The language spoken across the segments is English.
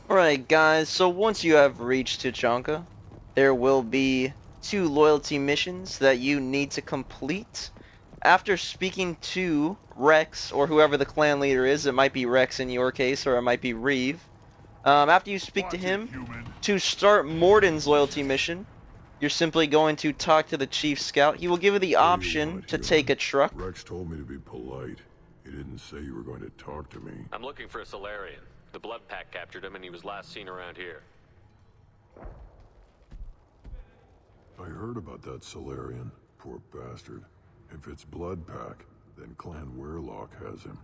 Alright guys, so once you have reached Tuchanka, there will be 2 loyalty missions that you need to complete. After speaking to Rex, or whoever the clan leader is, it might be Rex in your case, or it might be Reeve. After you speak to Watch it, him, human. to start Mordin's loyalty mission, you're simply going to talk to the Chief Scout. He will give you the What do you option want, to human? take a truck. Rex told me to be polite. He didn't say you were going to talk to me. I'm looking for a Solarian. The Blood Pack captured him and he was last seen around here. I heard about that Solarian. Poor bastard. If it's Blood Pack, then Clan Weirlock has him.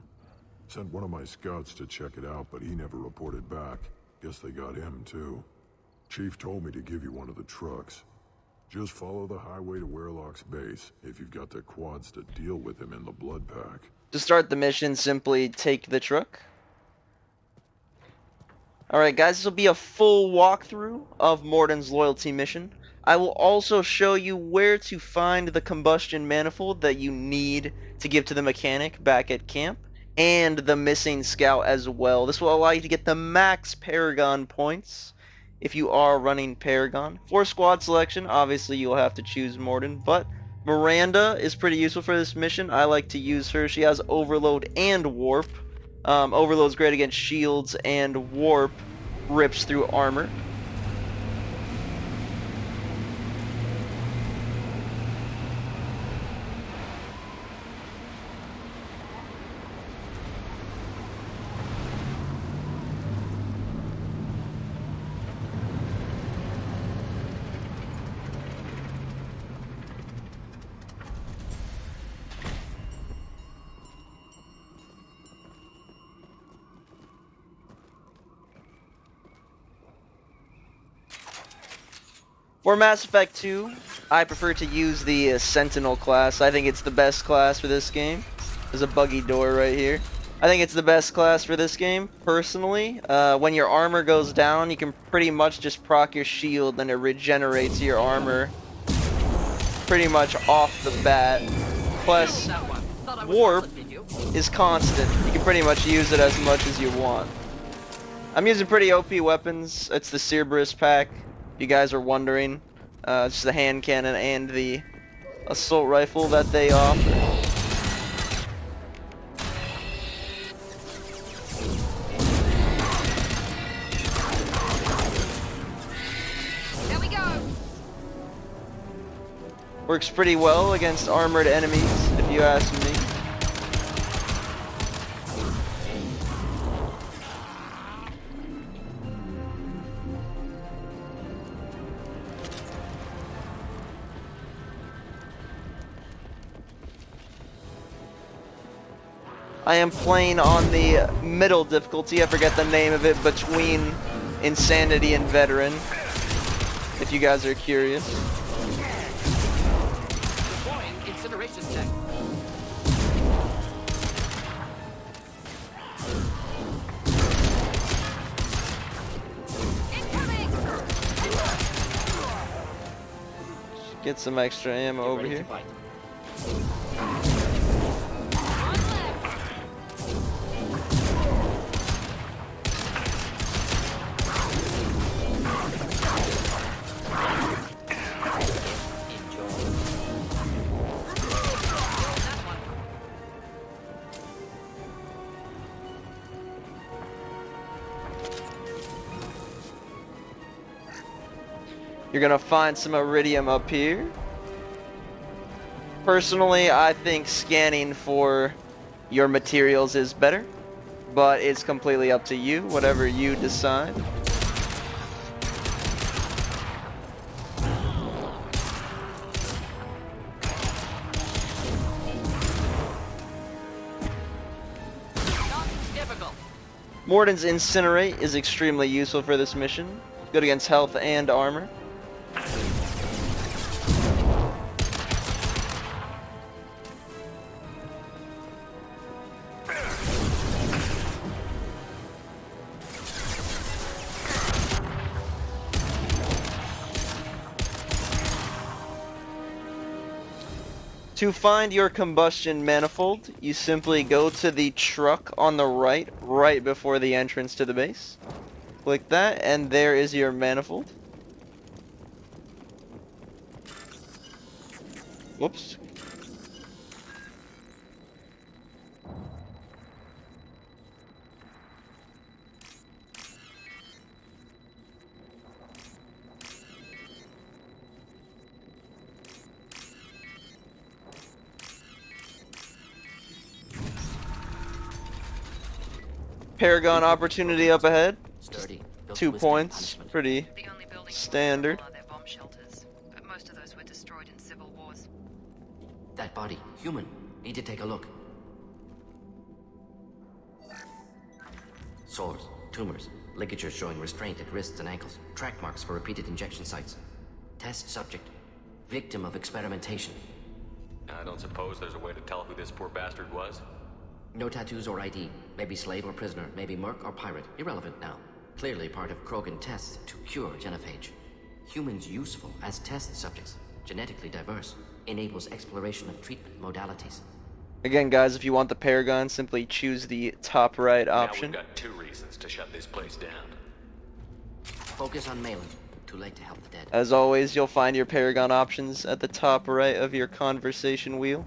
Sent one of my scouts to check it out, but he never reported back. Guess they got him, too. Chief told me to give you one of the trucks. Just follow the highway to Weirlock's base, if you've got the quads to deal with him in the Blood Pack. To start the mission, simply take the truck. Alright guys, this will be a full walkthrough of Mordin's loyalty mission. I will also show you where to find the combustion manifold that you need to give to the mechanic back at camp, and the missing scout as well. This will allow you to get the max paragon points if you are running paragon. For squad selection, obviously you'll have to choose Mordin, but Miranda is pretty useful for this mission. I like to use her. She has overload and warp. Overload's great against shields, and warp rips through armor. For Mass Effect 2, I prefer to use the Sentinel class. I think it's the best class for this game. There's a buggy door right here. I think it's the best class for this game, personally. When your armor goes down, you can pretty much just proc your shield and it regenerates your armor pretty much off the bat. Plus, warp is constant. You can pretty much use it as much as you want. I'm using pretty OP weapons. It's the Cerberus pack. You guys are wondering, it's just the hand cannon and the assault rifle that they offer. There we go. Works pretty well against armored enemies, if you ask me. I am playing on the middle difficulty, I forget the name of it, between Insanity and Veteran, if you guys are curious. Deploying incineration tech. Incoming! Get some extra ammo over here. You're gonna find some iridium up here. Personally, I think scanning for your materials is better, but it's completely up to you, whatever you decide. Not difficult. Mordin's Incinerate is extremely useful for this mission. Good against health and armor. To find your combustion manifold, you simply go to the truck on the right before the entrance to the base. Click that, and there is your manifold. Whoops. Paragon opportunity up ahead. Sturdy. built 2 to withstand points. punishment. Pretty The only buildings standard. are their bomb shelters, but most of those were destroyed in civil wars. That body, human. Need to take a look. Sores, tumors, ligatures showing restraint at wrists and ankles, track marks for repeated injection sites. Test subject, victim of experimentation. I don't suppose there's a way to tell who this poor bastard was? No tattoos or ID. Maybe slave or prisoner, maybe merc or pirate. Irrelevant now. Clearly part of Krogan tests to cure genophage. Humans useful as test subjects. Genetically diverse. Enables exploration of treatment modalities. Again, guys, if you want the paragon, simply choose the top right option. Now we've got 2 reasons to shut this place down. Focus on Malin. Too late to help the dead. As always, you'll find your paragon options at the top right of your conversation wheel.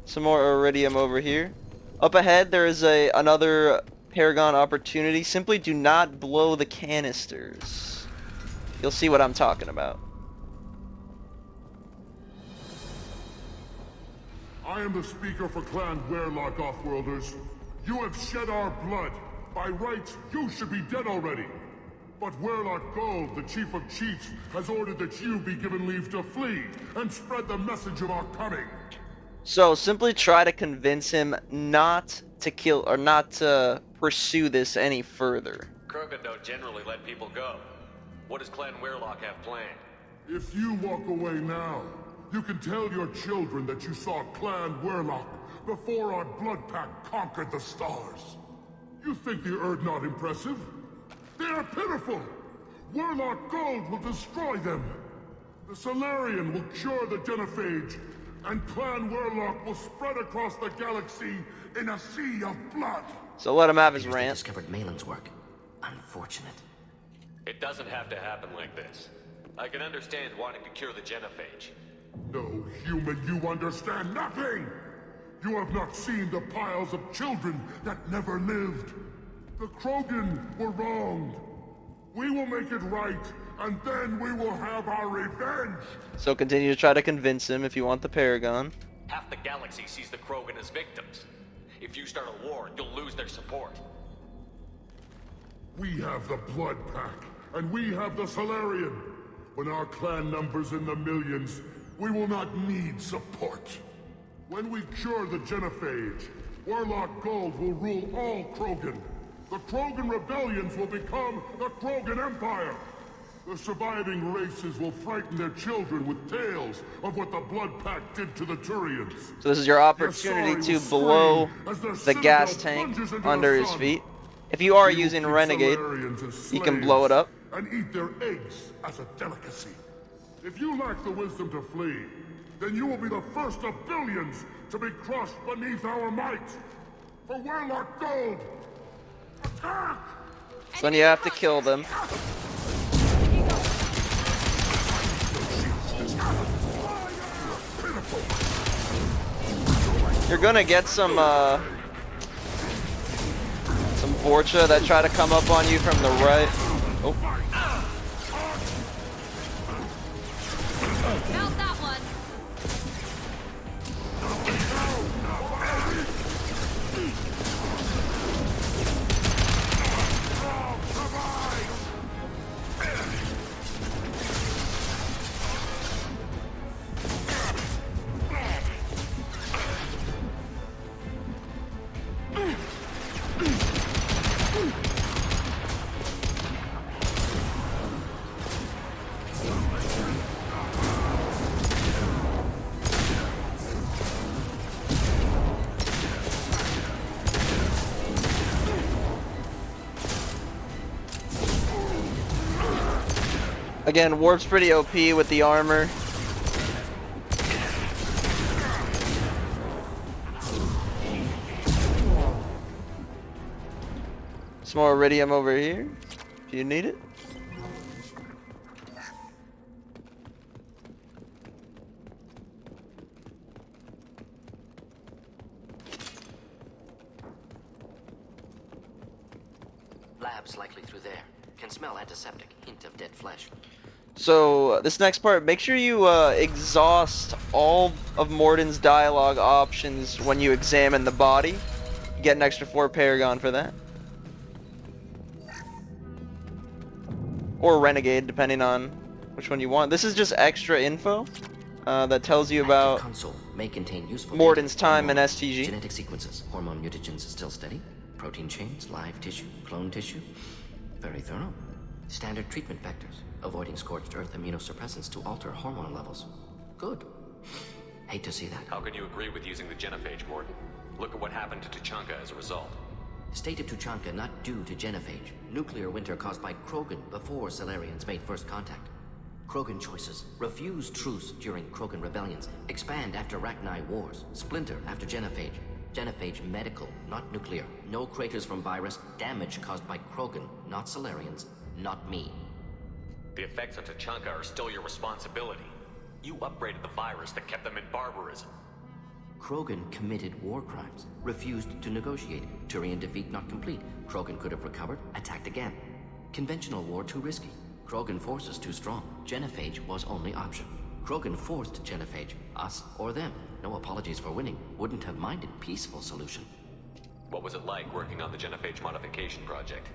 Some more iridium over here. Up ahead, there is another paragon opportunity. Simply do not blow the canisters. You'll see what I'm talking about. I am the speaker for Clan Werlock, Offworlders. You have shed our blood. By rights, you should be dead already. But Werlock Gold, the Chief of Chiefs, has ordered that you be given leave to flee and spread the message of our coming. So simply try to convince him not to kill or not to pursue this any further. Krogan don't generally let people go. What does Clan Werlock have planned? If you walk away now, you can tell your children that you saw Clan Werlock before our blood pack conquered the stars. You think the Erd not impressive? They are pitiful! Werlock Gold will destroy them! The Solarian will cure the genophage, and Clan Werlock will spread across the galaxy in a sea of blood! So let him have his Appears they rant. discovered Malin's work. Unfortunate. It doesn't have to happen like this. I can understand wanting to cure the genophage. No, human, you understand nothing! You have not seen the piles of children that never lived. The Krogan were wronged. We will make it right, and then we will have our revenge! So continue to try to convince him if you want the paragon. Half the galaxy sees the Krogan as victims. If you start a war, you'll lose their support. We have the Blood Pack, and we have the Solarian. When our clan numbers in the millions, we will not need support. When we cure the genophage, Werlock Gold will rule all Krogan. The Krogan rebellions will become the Krogan Empire. The surviving races will frighten their children with tales of what the Blood Pack did to the Turians. So this is your opportunity to blow the gas tank under his feet. If you are using Renegade, you can blow it up. And eat their eggs as a delicacy. If you lack the wisdom to flee, then you will be the first of billions to be crushed beneath our might. For Werlock Gold, attack! So then you have to kill them. You're gonna get some Vorcha that try to come up on you from the right. Oh. Mount that one. Again, Warp's pretty OP with the armor. Some more iridium over here, if you need it. Labs likely through there. Can smell antiseptic. Hint of dead flesh. So this next part, make sure you exhaust all of Mordin's dialogue options when you examine the body. You get an extra 4 paragon for that. Or Renegade, depending on which one you want. This is just extra info that tells you about console may contain useful Mordin's data. time in STG. Genetic sequences, hormone mutagens still steady, protein chains, live tissue, clone tissue. Very thorough. Standard treatment vectors, avoiding scorched earth immunosuppressants to alter hormone levels. Good. Hate to see that. How can you agree with using the genophage, Mordin? Look at what happened to Tuchanka as a result. State of Tuchanka not due to genophage. Nuclear winter caused by Krogan before Solarians made first contact. Krogan choices. Refuse truce during Krogan rebellions. Expand after Rachni wars. Splinter after genophage. Genophage medical, not nuclear. No craters from virus. Damage caused by Krogan, not Solarians. Not me. The effects on Tuchanka are still your responsibility. You upgraded the virus that kept them in barbarism. Krogan committed war crimes. Refused to negotiate. Turian defeat not complete. Krogan could have recovered, attacked again. Conventional war too risky. Krogan forces too strong. Genophage was only option. Krogan forced genophage. Us or them. No apologies for winning. Wouldn't have minded peaceful solution. What was it like working on the genophage modification project?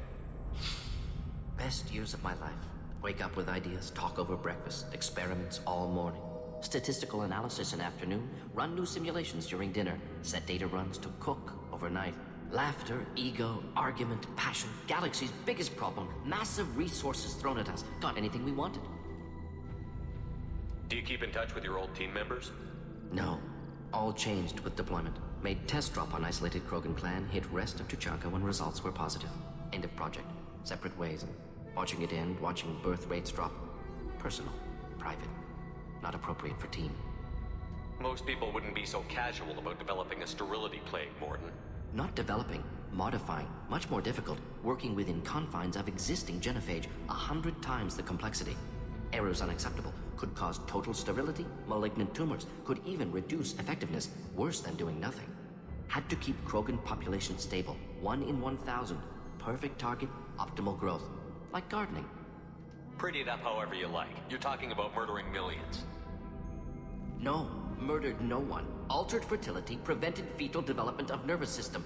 Best years of my life. Wake up with ideas, talk over breakfast, experiments all morning. Statistical analysis in afternoon, run new simulations during dinner, set data runs to cook overnight. Laughter, ego, argument, passion, galaxy's biggest problem, massive resources thrown at us. Got anything we wanted? Do you keep in touch with your old team members? No. All changed with deployment. Made test drop on isolated Krogan clan, hit rest of Tuchanka when results were positive. End of project. Separate ways. Watching it end, watching birth rates drop. Personal. Private. Not appropriate for team. Most people wouldn't be so casual about developing a sterility plague, Mordin. Not developing, modifying, much more difficult, working within confines of existing genophage, 100 times the complexity. Errors unacceptable, could cause total sterility, malignant tumors, could even reduce effectiveness, worse than doing nothing. Had to keep Krogan population stable, 1 in 1,000. Perfect target, optimal growth. Like gardening. Pretty it up however you like. You're talking about murdering millions. No, murdered no one. Altered fertility, prevented fetal development of nervous system.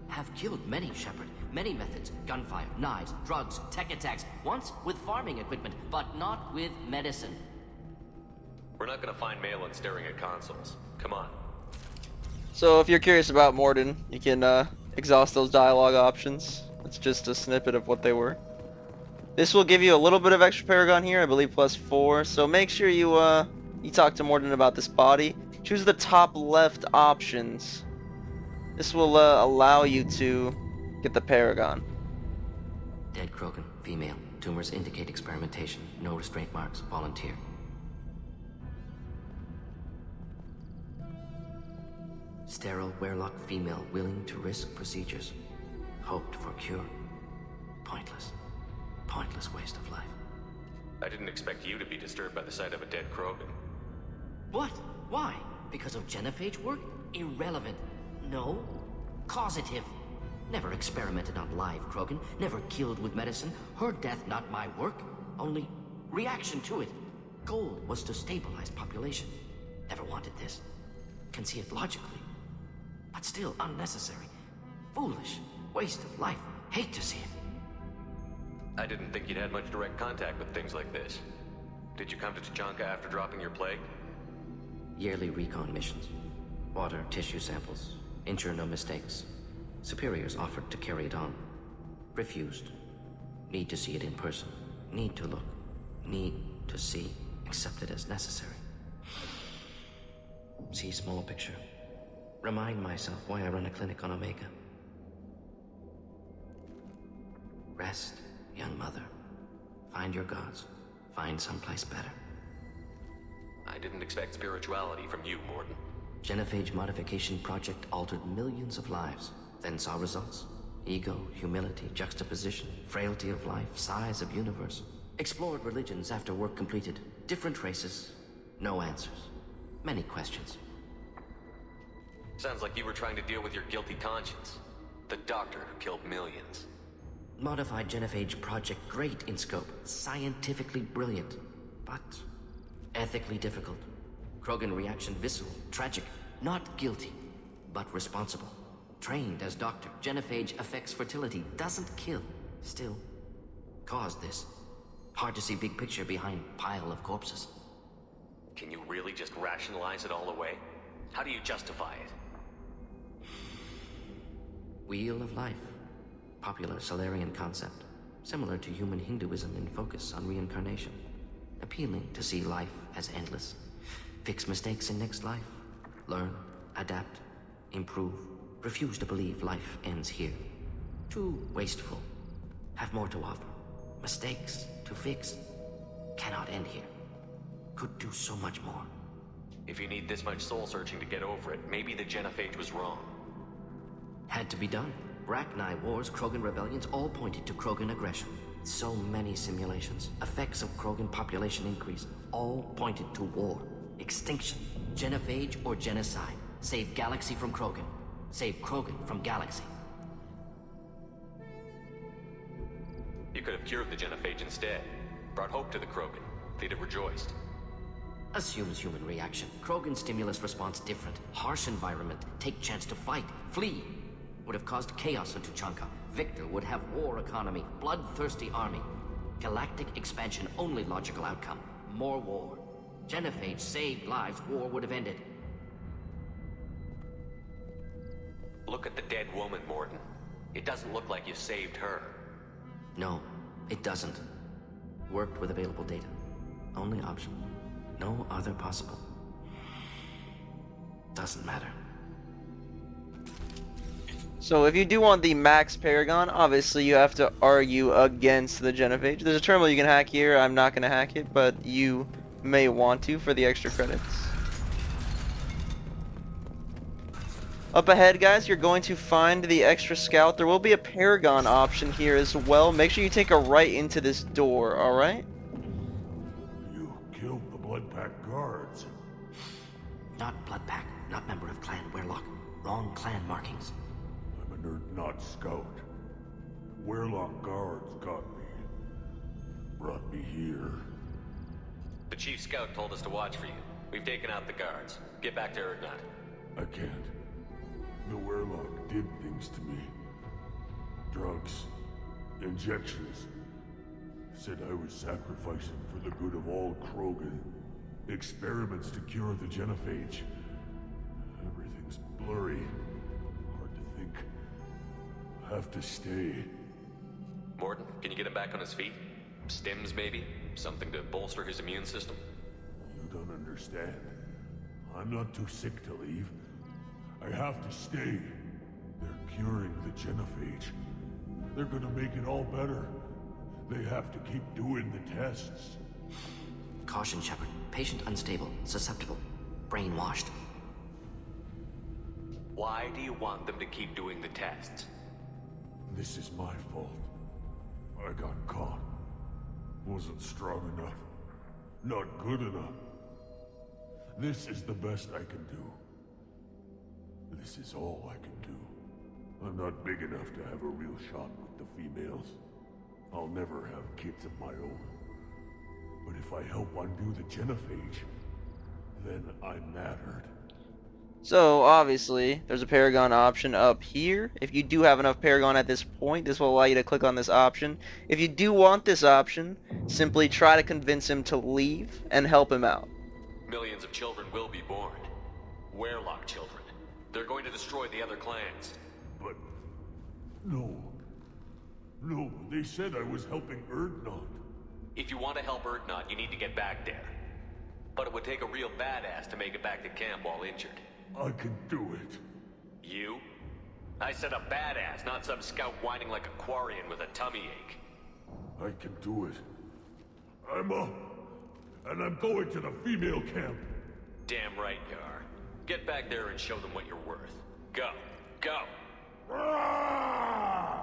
Have killed many, Shepard. Many methods. Gunfire, knives, drugs, tech attacks. Once with farming equipment, but not with medicine. We're not gonna find Malin staring at consoles. Come on. So if you're curious about Mordin, you can exhaust those dialogue options. It's just a snippet of what they were. This will give you a little bit of extra paragon here, I believe +4. So make sure you talk to Mordin about this body. Choose the top left options. This will allow you to get the paragon. Dead Krogan, female. Tumors indicate experimentation. No restraint marks. Volunteer. Sterile, werelock female, willing to risk procedures. Hoped for cure. Pointless. Pointless waste of life. I didn't expect you to be disturbed by the sight of a dead Krogan. What? Why? Because of genophage work? Irrelevant. No. Causative. Never experimented on live Krogan. Never killed with medicine. Her death not my work. Only reaction to it. Goal was to stabilize population. Never wanted this. Can see it logically. But still unnecessary. Foolish. Waste of life. Hate to see it. I didn't think you'd had much direct contact with things like this. Did you come to Tuchanka after dropping your plague? Yearly recon missions. Water, tissue samples. Ensure no mistakes. Superiors offered to carry it on. Refused. Need to see it in person. Need to look. Need to see. Accept it as necessary. See small picture. Remind myself why I run a clinic on Omega. Rest, young mother. Find your gods. Find someplace better. I didn't expect spirituality from you, Mordin. Genophage modification project altered millions of lives, then saw results. Ego, humility, juxtaposition, frailty of life, size of universe. Explored religions after work completed. Different races. No answers. Many questions. Sounds like you were trying to deal with your guilty conscience. The doctor who killed millions. Modified genophage project great in scope. Scientifically brilliant. But ethically difficult. Krogan reaction visceral, tragic. Not guilty, but responsible. Trained as doctor, genophage affects fertility, doesn't kill. Still, caused this. Hard to see big picture behind pile of corpses. Can you really just rationalize it all away? How do you justify it? Wheel of life. Popular Solarian concept. Similar to human Hinduism in focus on reincarnation. Appealing to see life as endless. Fix mistakes in next life. Learn, adapt, improve. Refuse to believe life ends here. Too wasteful. Have more to offer. Mistakes to fix. Cannot end here. Could do so much more. If you need this much soul searching to get over it, maybe the genophage was wrong. Had to be done. Rachni wars, Krogan rebellions, all pointed to Krogan aggression. So many simulations. Effects of Krogan population increase. All pointed to war. Extinction. Genophage or genocide. Save galaxy from Krogan. Save Krogan from galaxy. You could have cured the genophage instead. Brought hope to the Krogan. They'd have rejoiced. Assumes human reaction. Krogan stimulus response different. Harsh environment. Take chance to fight. Flee. Would have caused chaos into Chanka. Victor would have war economy. Bloodthirsty army. Galactic expansion only logical outcome. More war. Genophage saved lives. War would have ended. Look at the dead woman, Mordin. It doesn't look like you saved her. No, it doesn't. Worked with available data. Only option. No other possible. Doesn't matter. So if you do want the max paragon, obviously you have to argue against the genophage. There's a terminal you can hack here. I'm not going to hack it, but you may want to for the extra credits. Up ahead, guys, you're going to find the extra scout. There will be a paragon option here as well. Make sure you take a right into this door, alright? You killed the Bloodpack guards. Not Bloodpack, not member of Clan Weirlock. Wrong clan markings. I'm a nerd, not scout. Weirlock guards got me. Brought me here. The chief scout told us to watch for you. We've taken out the guards. Get back to Erdnot. I can't. The Weirlock did things to me. Drugs. Injections. Said I was sacrificing for the good of all Krogan. Experiments to cure the genophage. Everything's blurry. Hard to think. Have to stay. Mordin, can you get him back on his feet? Stims, maybe? Something to bolster his immune system? You don't understand. I'm not too sick to leave. I have to stay. They're curing the genophage. They're gonna make it all better. They have to keep doing the tests. Caution, Shepard. Patient unstable, susceptible, brainwashed. Why do you want them to keep doing the tests? This is my fault. I got caught. Wasn't strong enough. Not good enough. This is the best I can do. This is all I can do. I'm not big enough to have a real shot with the females. I'll never have kids of my own. But if I help undo the genophage, then I'm mattered. So obviously, there's a paragon option up here. If you do have enough paragon at this point, this will allow you to click on this option. If you do want this option, simply try to convince him to leave and help him out. Millions of children will be born. Weirlock children. They're going to destroy the other clans. But... no. No, they said I was helping Erdnot. If you want to help Erdnot, you need to get back there. But it would take a real badass to make it back to camp while injured. I can do it. You? I said a badass, not some scout whining like a Quarian with a tummy ache. I can do it. I'm up. And I'm going to the female camp. Damn right you are. Get back there and show them what you're worth. Go. Go! Ah!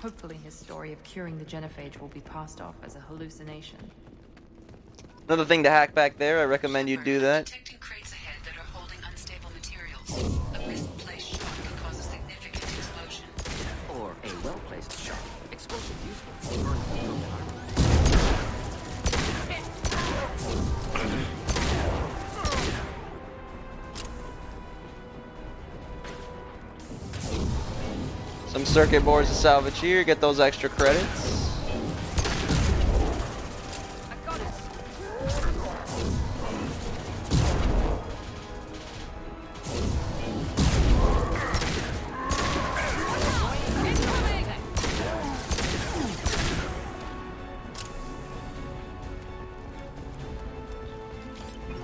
Hopefully his story of curing the genophage will be passed off as a hallucination. Another thing to hack back there, I recommend you do that. Detecting crates ahead that are holding unstable materials. A misplaced shot can cause a significant explosion. Or a well-placed shot. Explosive useful. Burn through broken armor. Some circuit boards to salvage here, get those extra credits. I got it. Incoming!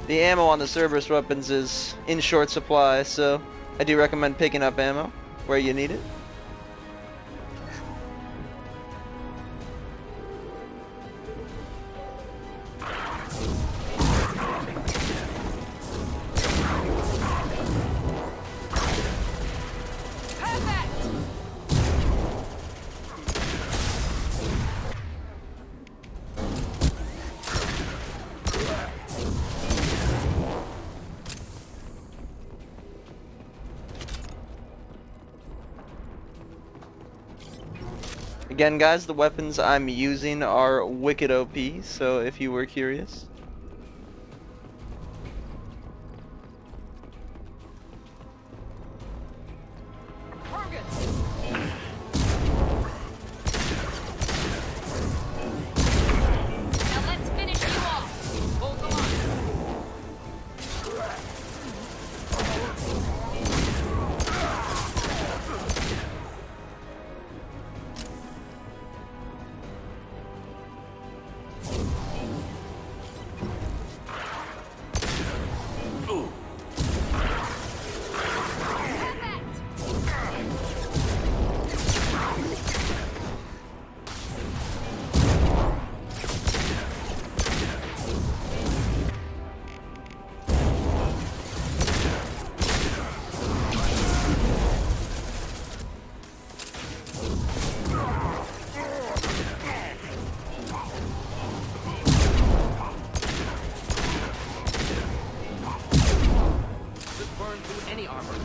The ammo on the Cerberus weapons is in short supply, so I do recommend picking up ammo where you need it. Again, guys, the weapons I'm using are wicked OP, so if you were curious. Paragon. Now let's finish you off. Hold the line. Could burn through any armor.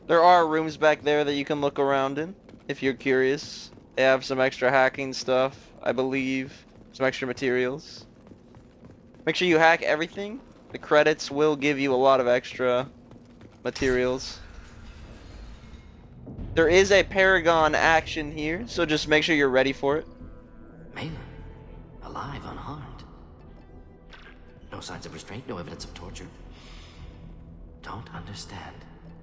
There are rooms back there that you can look around in, if you're curious. They have some extra hacking stuff, I believe. Some extra materials. Make sure you hack everything. The credits will give you a lot of extra materials. There is a paragon action here, so just make sure you're ready for it. Malin, alive, unharmed. No signs of restraint, no evidence of torture. Don't understand.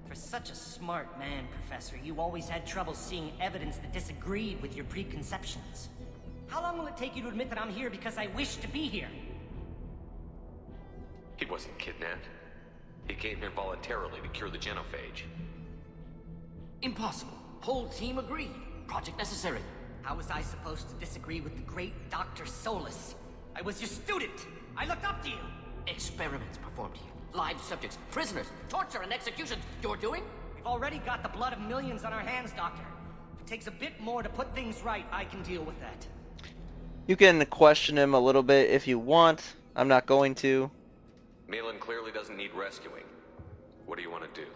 For such a smart man, Professor, you always had trouble seeing evidence that disagreed with your preconceptions. How long will it take you to admit that I'm here because I wish to be here? He wasn't kidnapped. He came here voluntarily to cure the genophage. Impossible. Whole team agreed. Project necessary. How was I supposed to disagree with the great Dr. Solus? I was your student! I looked up to you! Experiments performed here. Live subjects, prisoners, torture and executions. You're doing? We've already got the blood of millions on our hands, Doctor. If it takes a bit more to put things right, I can deal with that. You can question him a little bit if you want. I'm not going to. Malin clearly doesn't need rescuing. What do you want to do?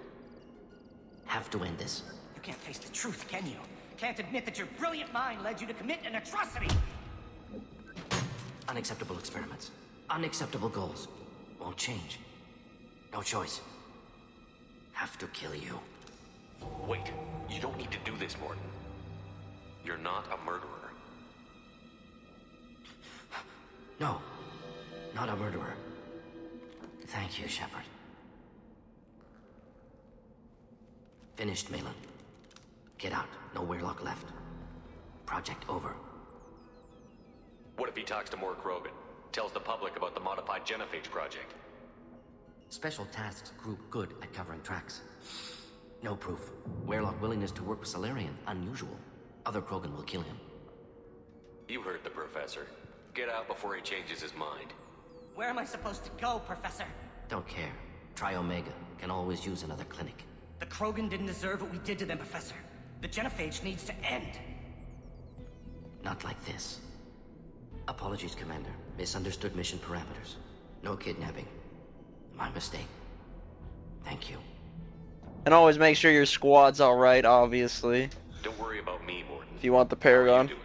Have to end this. You can't face the truth, can you? Can't admit that your brilliant mind led you to commit an atrocity! Unacceptable experiments. Unacceptable goals. Won't change. No choice. Have to kill you. Wait, you don't need to do this, Mordin. You're not a murderer. No. Not a murderer. Thank you, Shepard. Finished, Malin. Get out. No Weirlock left. Project over. What if he talks to more Krogan? Tells the public about the modified genophage project? Special tasks group good at covering tracks. No proof. Weirlock willingness to work with Salarian, unusual. Other Krogan will kill him. You heard the professor. Get out before he changes his mind. Where am I supposed to go, Professor? Don't care. Try Omega. Can always use another clinic. The Krogan didn't deserve what we did to them, Professor. The genophage needs to end. Not like this. Apologies, Commander. Misunderstood mission parameters. No kidnapping. My mistake. Thank you. And always make sure your squad's alright, obviously. Don't worry about me, Mordin. If you want the How are you paragon. doing?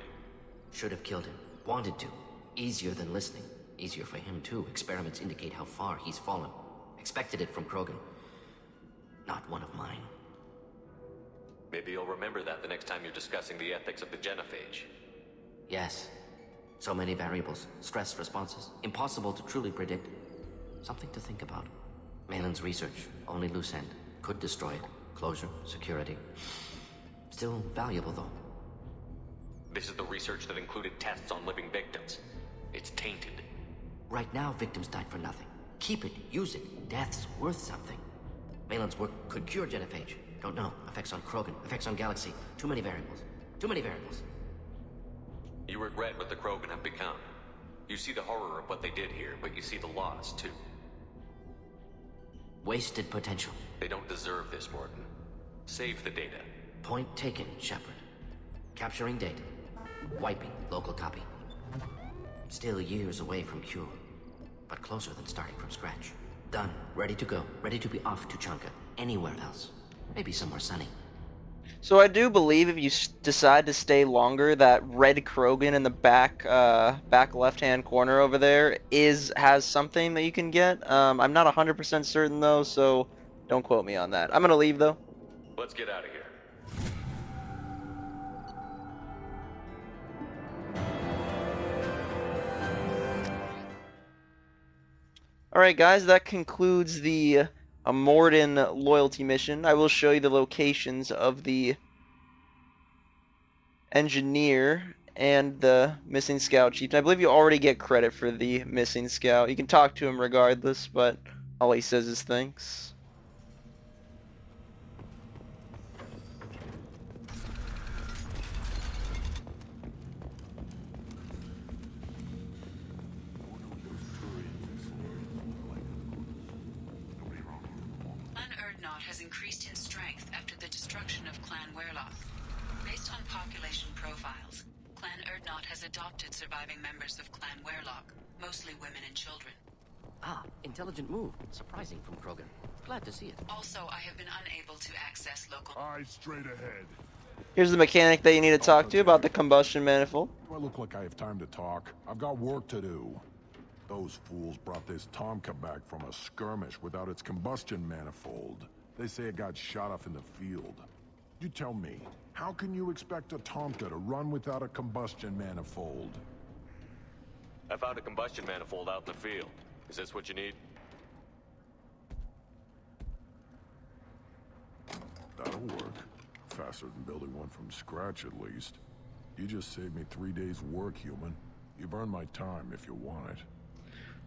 Should have killed him. Wanted to. Easier than listening. Easier for him, too. Experiments indicate how far he's fallen. Expected it from Krogan. Not one of mine. Maybe you'll remember that the next time you're discussing the ethics of the genophage. Yes. So many variables. Stress responses. Impossible to truly predict. Something to think about. Malin's research. Only loose end. Could destroy it. Closure. Security. Still valuable, though. This is the research that included tests on living victims. It's tainted. Right now, victims died for nothing. Keep it. Use it. Death's worth something. Malin's work could cure genophage. Don't know. Effects on Krogan. Effects on Galaxy. Too many variables. Too many variables. You regret what the Krogan have become. You see the horror of what they did here, but you see the loss, too. Wasted potential. They don't deserve this, Mordin. Save the data. Point taken, Shepard. Capturing data. Wiping local copy. Still years away from cure. But closer than starting from scratch. Done. Ready to go. Ready to be off to Chanka. Anywhere else. Maybe somewhere sunny. So I do believe if you decide to stay longer, that red Krogan in the back left-hand corner over there has something that you can get. I'm not 100% certain though, so don't quote me on that. I'm gonna leave though. Let's get out of here. Alright guys, that concludes the Mordin loyalty mission. I will show you the locations of the engineer and the missing scout chief. And I believe you already get credit for the missing scout. You can talk to him regardless, but all he says is thanks. Has increased in strength after the destruction of Clan Weirlock. Based on population profiles, Clan Erdnot has adopted surviving members of Clan Weirlock, mostly women and children. Ah, intelligent move. Surprising from Krogan. Glad to see it. Also, I have been unable to access local... Eyes straight ahead. Here's the mechanic that you need to talk to about the combustion manifold. Do I look like I have time to talk? I've got work to do. Those fools brought this Tomka back from a skirmish without its combustion manifold. They say it got shot off in the field. You tell me, how can you expect a Tomka to run without a combustion manifold? I found a combustion manifold out in the field. Is this what you need? That'll work. Faster than building one from scratch, at least. You just saved me 3 days' work, human. You've earned my time if you want it.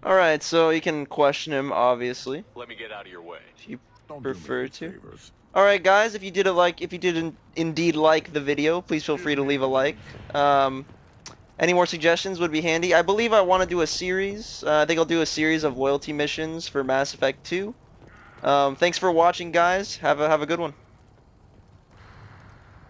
Alright, so you can question him, obviously, Let me get out of your way. if you Don't do me prefer any to. favors. Alright guys, if you did indeed like the video, please feel free to leave a like. Any more suggestions would be handy. I believe I want to do a series. I think I'll do a series of loyalty missions for Mass Effect 2. Thanks for watching guys. Have a good one.